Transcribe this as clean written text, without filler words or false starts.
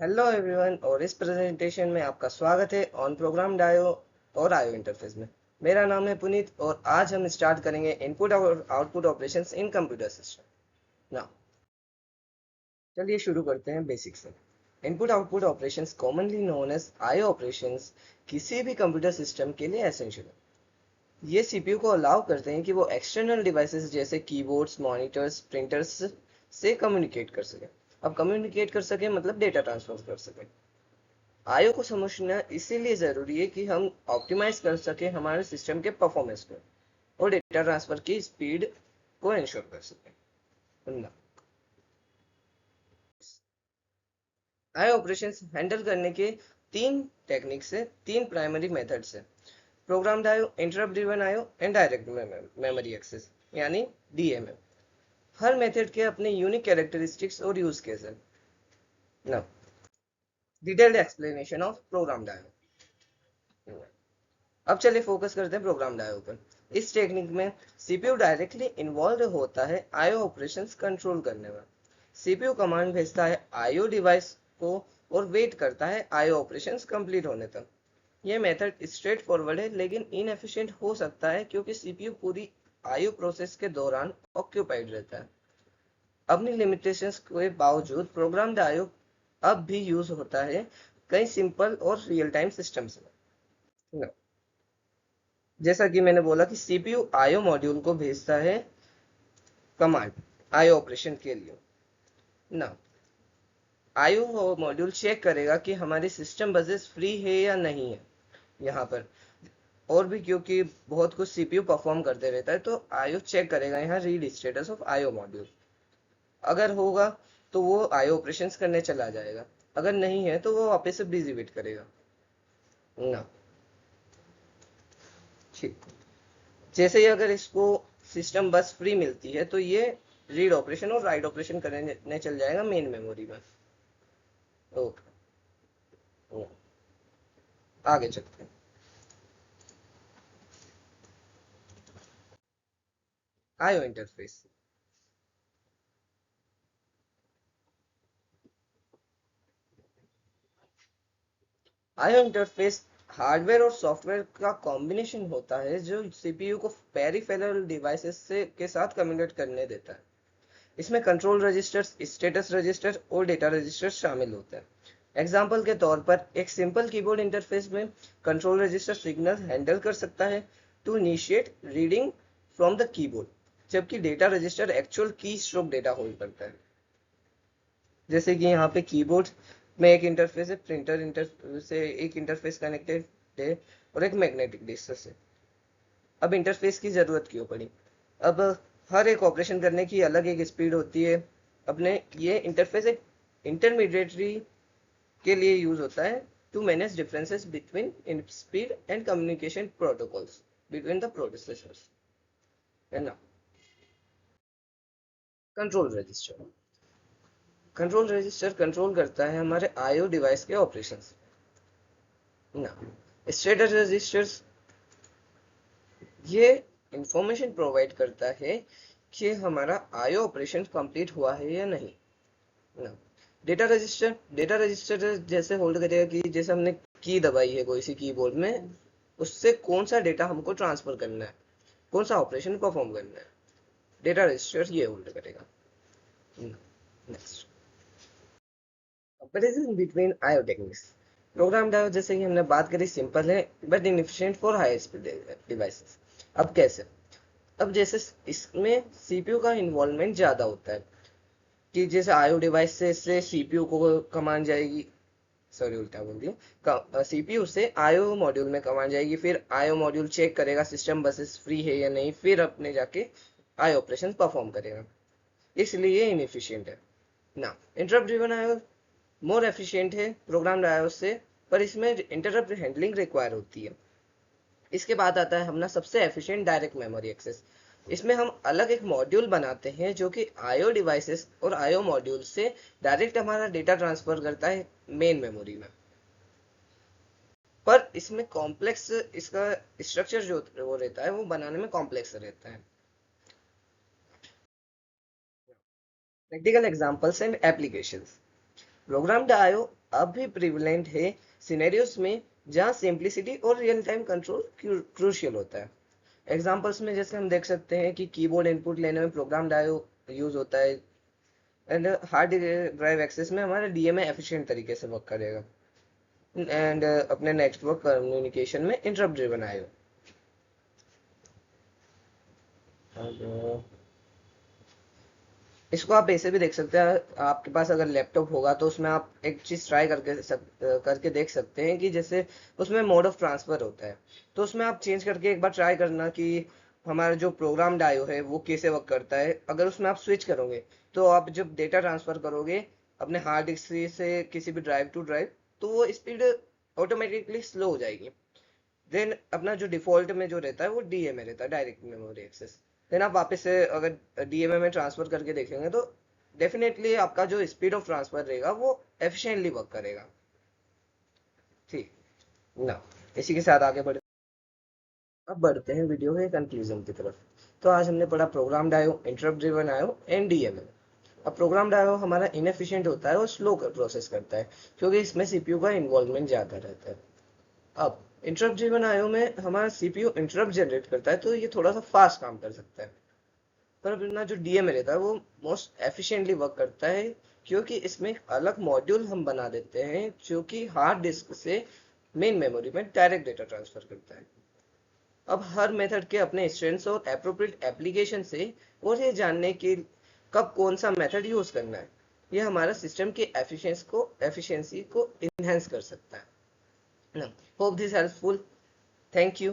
Hello everyone और इस presentation में आपका स्वागत है ऑन प्रोग्राम डायो और आयो इंटरफेस में। मेरा नाम है पुनीत और आज हम स्टार्ट करेंगे इनपुट और output operations in computer system. ना चलिए शुरू करते हैं बेसिक से। Input output operations commonly known as IO operations किसी भी कंप्यूटर सिस्टम के लिए एसेंशियल है। ये सीपीयू को अलाउ करते हैं कि वो एक्सटर्नल डिवाइसेस जैसे कीबोर्ड्स, मॉनिटर्स, प्रिंटर्स से कम्युनिकेट कर सके। अब कम्युनिकेट कर सके मतलब डेटा ट्रांसफर कर सके। आयो को समझना इसीलिए जरूरी है कि हम ऑप्टिमाइज कर सके हमारे सिस्टम के परफॉर्मेंस को और डेटा ट्रांसफर की स्पीड को इंश्योर कर सके। आयो ऑपरेशंस हैंडल करने के तीन टेक्निक्स है, तीन प्राइमरी मेथड्स है। प्रोग्राम्ड आयो, इंटरप्ट ड्रिवन आयो एंड डायरेक्ट मेमोरी एक्सेस यानी डीएमएम। हर मेथड के अपने यूनिक कैरेक्टरिस्टिक्स और यूज केस है। Now detailed explanation of programmed आयो। अब चलिए फोकस करते हैं प्रोग्राम आईओ पर। इस टेक्निक में सीपीयू डायरेक्टली इन्वॉल्व होता है आईओ ऑपरेशंस कंट्रोल करने में। सीपीयू कमांड भेजता है आईओ डिवाइस को और वेट करता है आईओ ऑपरेशंस कंप्लीट होने तक। यह मेथड स्ट्रेट फॉरवर्ड है लेकिन इनएफिशिएंट हो सकता है क्योंकि सीपीयू पूरी आईओ प्रोसेस के दौरान ऑक्यूपाइड रहता है। अपनी लिमिटेशंस के बावजूद प्रोग्राम्ड आईओ अब भी यूज होता है कई सिंपल और रियल टाइम सिस्टम्स में। जैसा कि मैंने बोला कि सीपीयू आईओ मॉड्यूल को भेजता है कमांड आईओ ऑपरेशन के लिए। ना आईओ मॉड्यूल चेक करेगा कि हमारी सिस्टम बसेस फ्री है या नहीं है यहाँ पर। और भी क्योंकि बहुत कुछ सीपीयू परफॉर्म करते रहता है तो आईओ चेक करेगा यहाँ read status of IO module. अगर होगा तो वो आईओ ऑपरेशंस करने चला जाएगा, अगर नहीं है तो वो वापस से बिजी वेट करेगा। ना ठीक, जैसे ही अगर इसको सिस्टम बस फ्री मिलती है तो ये रीड ऑपरेशन और राइट ऑपरेशन करने चल जाएगा मेन मेमोरी में। ओके, आगे चलते हैं। आयो इंटरफेस। आयो इंटरफेस हार्डवेयर और सॉफ्टवेयर का कॉम्बिनेशन होता है जो सीपीयू को पेरिफेरल डिवाइसेस से के साथ कम्युनिकेट करने देता है। इसमें कंट्रोल रजिस्टर्स, स्टेटस रजिस्टर और डेटा रजिस्टर शामिल होते हैं। एग्जाम्पल के तौर पर एक सिंपल कीबोर्ड इंटरफेस में कंट्रोल रजिस्टर सिग्नल हैंडल कर सकता है to initiate reading from the keyboard, जबकि data register actual keystroke data hold करता है। जैसे कि यहाँ पे कीबोर्ड में एक इंटरफेस है, प्रिंटर इंटर से एक इंटरफेस कनेक्टेड है और एक मैग्नेटिक डिस्क से। अब इंटरफेस की जरूरत क्यों पड़ी? अब हर एक ऑपरेशन करने की अलग एक स्पीड होती है। अपने ये इंटरफेस एक इंटरमीडिएटरी के लिए यूज होता है to manage differences between speed and communication protocols between the processors, है ना। Control register. Control register control करता है हमारे आईओ डिवाइस के ऑपरेशंस ना। स्टेटस रजिस्टर्स ये इंफॉर्मेशन प्रोवाइड करता है कि हमारा आईओ ऑपरेशन कंप्लीट हुआ है या नहीं ना। डेटा रजिस्टर जैसे होल्ड करेगा कि जैसे हमने की दबाई है कोई सी कीबोर्ड में, उससे कौन सा डेटा हमको ट्रांसफर करना है, कौन सा ऑपरेशन परफॉर्म करना है, डेटा रजिस्टर ये होल्ड करेगा। Next, comparison between IO techniques. Program डायो जैसे कि हमने बात करी सिंपल है but inefficient for high speed devices. अब कैसे? अब जैसे इसमें सीपीयू का इन्वॉल्वमेंट ज्यादा होता है कि जैसे आईओ डिवाइस से सीपीयू को कमांड जाएगी, सॉरी उल्टा बोल दिया, सीपीयू से आईओ मॉड्यूल में कमांड जाएगी, फिर आईओ मॉड्यूल चेक करेगा सिस्टम बसेस फ्री है या नहीं, फिर अपने जाके आईओ ऑपरेशन परफॉर्म करेगा, इसलिए इनएफिशिएंट है ना। Interrupt driven IO more efficient है प्रोग्राम्ड आईओ से, पर इसमें इंटरप्ट हैंडलिंग रिक्वायर होती है। इसके बाद आता है अपना सबसे एफिशिएंट डायरेक्ट मेमोरी एक्सेस। इसमें हम अलग एक मॉड्यूल बनाते हैं जो कि आईओ डिवाइसेस और आईओ मॉड्यूल से डायरेक्ट हमारा डेटा ट्रांसफर करता है मेन मेमोरी में। पर इसमें कॉम्प्लेक्स इसका स्ट्रक्चर जो वो रहता है वो बनाने में कॉम्प्लेक्स रहता है। Practical examples and applications. Programmed IO अब भी प्रिवलेंट है सिनेरियोस में जहां सिंप्लिसिटी और रियल टाइम कंट्रोल क्रूशियल होता है। एग्जांपल्स में जैसे हम देख सकते हैं कि कीबोर्ड इनपुट लेने में प्रोग्राम्ड आईओ यूज होता है, एंड हार्ड ड्राइव एक्सेस में हमारा डीएमए एफिशिएंट तरीके से वर्क करेगा, एंड अपने नेटवर्क कम्युनिकेशन में इंटरप्ट ड्रिवन आईओ। इसको आप ऐसे भी देख सकते हैं, आपके पास अगर लैपटॉप होगा तो उसमें आप एक चीज ट्राई करके देख सकते हैं कि जैसे उसमें मोड ऑफ ट्रांसफर होता है, तो उसमें आप चेंज करके एक बार ट्राई करना कि हमारा जो प्रोग्राम डायो है वो कैसे वर्क करता है। अगर उसमें आप स्विच करोगे तो आप जब डेटा ट्रांसफर करोगे अपने हार्ड डिस्क से किसी भी ड्राइव टू ड्राइव, तो वो स्पीड ऑटोमेटिकली स्लो हो जाएगी। देन अपना जो डिफॉल्ट में जो रहता है वो डीएमए रहता है, डायरेक्ट मेमोरी एक्सेस। देन आप वापस से अगर डीएमए में ट्रांसफर करके देखेंगे तो डेफिनेटली आपका जो स्पीड ऑफ ट्रांसफर रहेगा वो एफिशिएंटली वर्क करेगा। ठीक ना, इसी के साथ आगे बढ़े, अब बढ़ते हैं वीडियो के कंक्लूजन की तरफ। तो आज हमने पढ़ा प्रोग्राम डायो, इंटरप्ट ड्रिवन आयो एंड डीएमए। अब प्रोग्राम डायो हमारा इनएफिशिएंट होता है और स्लो प्रोसेस करता है क्योंकि इसमें सीपीयू का इन्वॉल्वमेंट ज्यादा रहता है। अब इंटरप्ट ड्रिवन आईओ में हमारा सीपीयू इंटरप्ट जनरेट करता है तो ये थोड़ा सा फास्ट काम कर सकता है, पर अपना जो डीएमए रहता है वो मोस्ट एफिशिएंटली वर्क करता है क्योंकि इसमें अलग मॉड्यूल हम बना देते हैं जो कि हार्ड डिस्क से मेन मेमोरी में डायरेक्ट डेटा ट्रांसफर करता है। अब हर मेथड के अपने स्ट्रेंथ्स और एप्रोप्रिएट एप्लीकेशन से और ये जानने के कब कौन सा मेथड यूज करना है, ये हमारा सिस्टम की एफिशिएंसी को इनहेंस कर सकता है। Hope this helpful. Thank you.